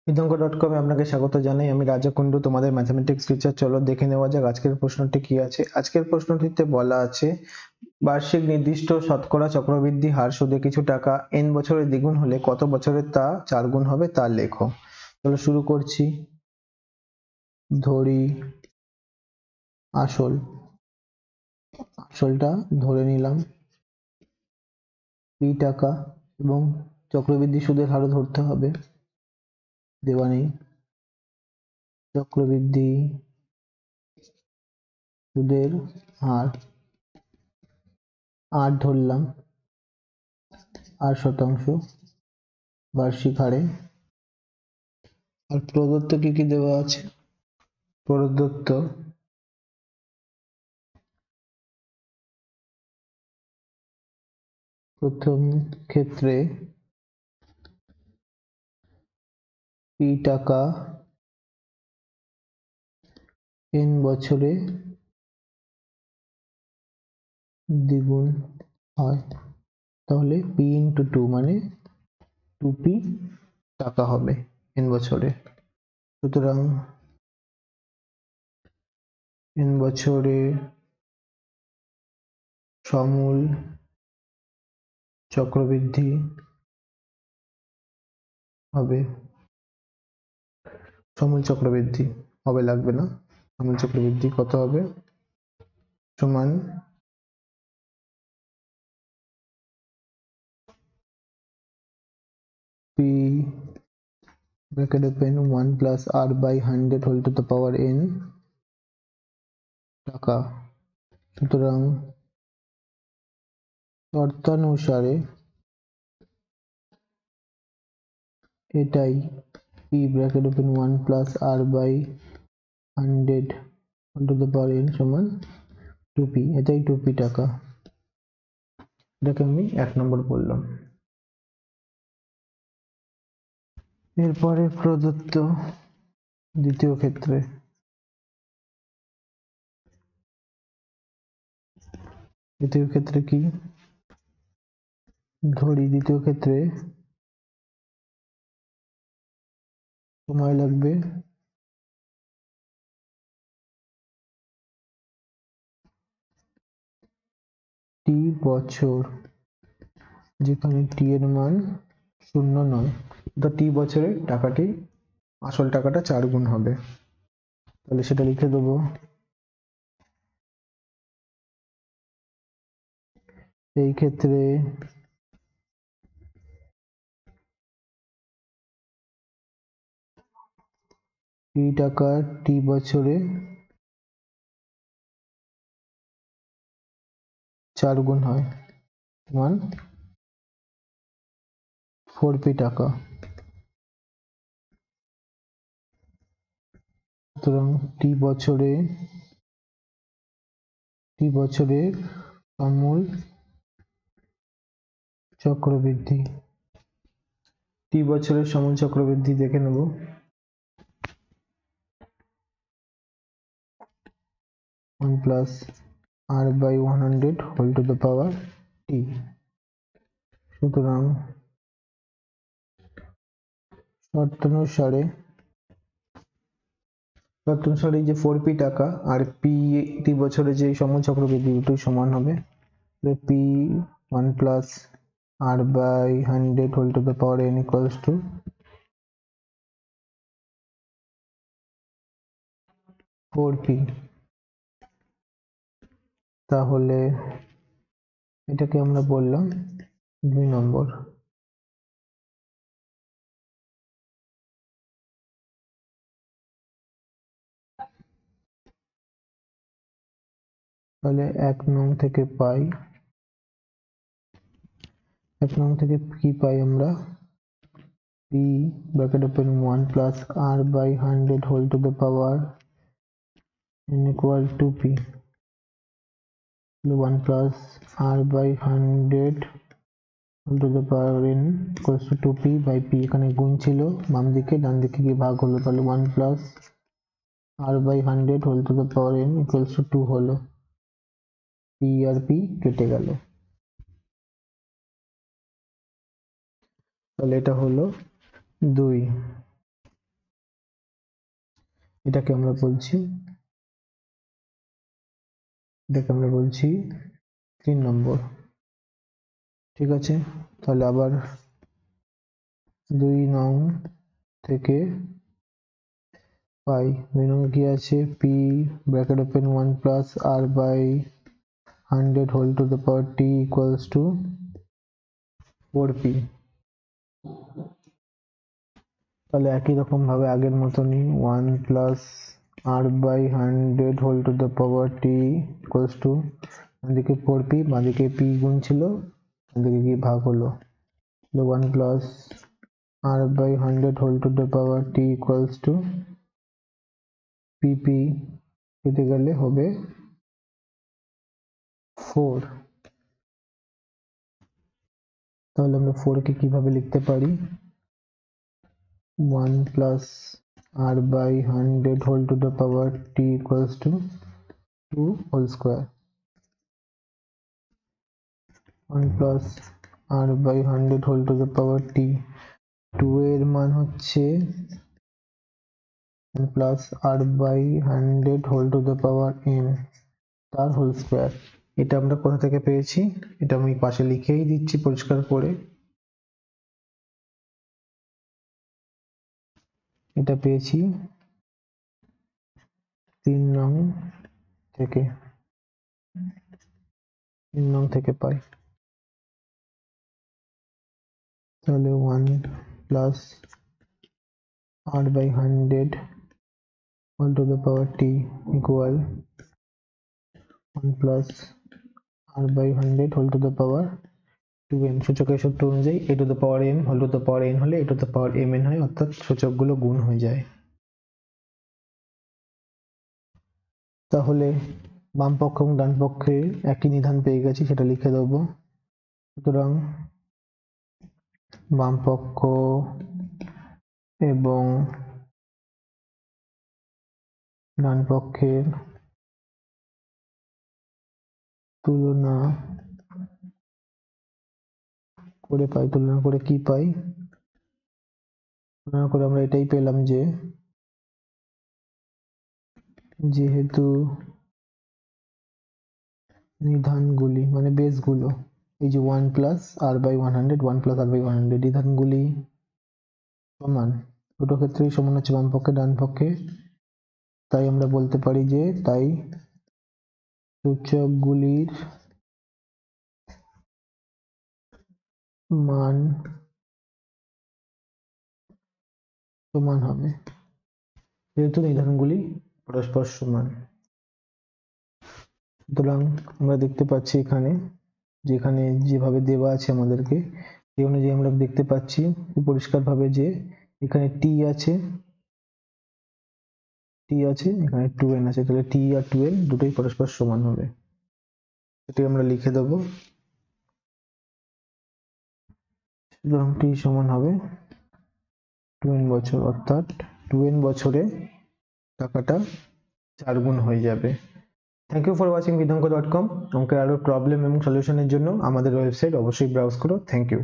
বিতঙ্গ.com এ আপনাকে স্বাগত জানাই। আমি রাজা কুন্ডু, তোমাদের ম্যাথমেটিক্স টিচার। চলো দেখে নেওয়া যাক আজকের প্রশ্নটি কি আছে। আজকের প্রশ্নটিতে বলা আছে বার্ষিক নির্দিষ্ট শতকরা চক্রবৃদ্ধি হার সুদে কিছু টাকা n বছরে দ্বিগুণ হলে কত বছরে তা 4 গুণ হবে তা লেখো। চলো শুরু করছি। ধরি আসলটা ধরে নিলাম p টাকা এবং চক্রবৃদ্ধি সুদের হারও ধরতে হবে, দেওয়া নেই। চক্রবৃদ্ধি সুদের হার 8 ধরলাম, 8% বার্ষিক হারে। আর প্রদত্ত কি কি দেওয়া আছে? প্রদত্ত প্রথম ক্ষেত্রে p টাকা n বছরে দ্বিগুণ হয়, তাহলে p into 2 মানে 2p টাকা হবে n বছরে। সুতরাং n বছরে সমূল চক্রবৃদ্ধি হবে, সমূল চক্রবৃদ্ধি হবে লাগবে না, সমূল চক্রবৃদ্ধি কত হবে সমান p bracket open 1 plus r by 100 whole to the power n টাকা। সুতরাং শর্তানুসারে এটাই p bracket open 1 plus r by 100 whole to the power n সমান 2p, এটাই 2p টাকা। এটাকে আমি 1 নম্বর বললাম। এরপরে প্রদত্ত দ্বিতীয় ক্ষেত্রে কি ধরি, দ্বিতীয় ক্ষেত্রে সময় লাগবে t বছর, যেখানে t এর মান 0 নয়, তো t বছরে টাকাটি আসল টাকাটা 4 গুণ হবে। তাহলে সেটা লিখে দেবো। এই ক্ষেত্রে p টাকা t বছরে 4 গুণ হয়, সমান 4p টাকা। সুতরাং t বছরে সমূল চক্রবৃদ্ধি, t বছরের সমূল চক্রবৃদ্ধি দেখে নেব। 1 plus r by 100 whole to the power t। সুতরাং শর্তানুসারে যে 4p টাকা আর p বছরে যে সমূল চক্রবৃদ্ধি দুটোই সমান হবে, p 1 plus r by 100 whole to the power n equals to 4p। তাহলে এটাকে আমরা বললাম 2 নম্বর। তাহলে 1 নং থেকে কি পাই আমরা? p bracket open 1 plus r by 100 whole to the power n equal to p, 1 plus r by 100 whole to the power n equals to 2p by p। এখানে গুণ ছিল বাম দিকে, ডান দিকে গিয়ে ভাগ হলো, তাহলে 1 plus r by 100 whole to the power n equals to 2 হলো, p আর p কেটে গেল। তাহলে এটা হলো 2। এটাকে আমরা বলছি 3 নম্বর। ঠিক আছে, তাহলে আবার 2 নং থেকে পাই। 2 নং কি আছে, p bracket open 1 plus r by 100 whole to the power t equals to 4p। তাহলে একই রকম ভাবে আগের মতনই 1 plus r by 100 whole to the power t equals to, এদিকে 4p, বাঁদিকে p গুণ ছিল, এদিকে কি ভাগ হলো, 1 plus r by 100 whole to the power t equals to pp পেতে গেলে হবে 4। তাহলে আমরা 4 কে কিভাবে লিখতে পারি, 1 plus r by 100 whole to the power t equals to 2 whole square। 1 plus r by 100 whole to the power t, 2 এর মান হচ্ছে plus r by 100 whole to the power n তার হোল স্কয়ার। এটা আমরা কোথা থেকে পেয়েছি, এটা আমি পাশে লিখেই দিচ্ছি পরিষ্কার করে। এটা পেয়েছি 3 নং থেকে, 3 নং থেকে পাই। তাহলে 1 plus r by 100 whole to the power t equal 1 plus r by 100 whole to the power 2n। সূচকের সূত্র অনুযায়ী a to the power m whole to the power n হলে a to the power mn হয়, অর্থাৎ সূচকগুলো গুণ হয়ে যায়। তাহলে বাম পক্ষ এবং ডান পক্ষে একই নিধান পেয়ে গেছি, সেটা লিখে দেবো। সুতরাং বাম পক্ষ এবং ডান পক্ষের তুলনা করে পাই, তুলনা করে কি পাই, তুলনা করে আমরা এটাই পেলাম যে যেহেতু নিধানগুলি মানে বেসগুলো, এই যে 1 plus r by 100, 1 plus r by 100 নিধানগুলি সমান, দুটো ক্ষেত্রেই সমান হচ্ছে বাম পক্ষে ডান পক্ষে, তাই আমরা বলতে পারি যে তাই সূচকগুলির মান সমান হবে, যেহেতু নিধানগুলি পরস্পর সমান। সুতরাং আমরা দেখতে পাচ্ছি এখানে, যেখানে যেভাবে দেওয়া আছে আমাদেরকে, এই অনুযায়ী আমরা দেখতে পাচ্ছি পরিষ্কার ভাবে যে এখানে t আছে, এখানে 2n আছে, তাহলে t আর 2n দুটোই পরস্পর সমান হবে। এটি আমরা লিখে দেব। সুতরাং t সমান হবে 2n বছর, অর্থাৎ 2n বছরে টাকাটা 4 গুণ হয়ে যাবে। Thank you for watching vidhanko.com। অঙ্কের আরো প্রবলেম এবং সলিউশনের জন্য আমাদের ওয়েবসাইট অবশ্যই ব্রাউজ করো। Thank you.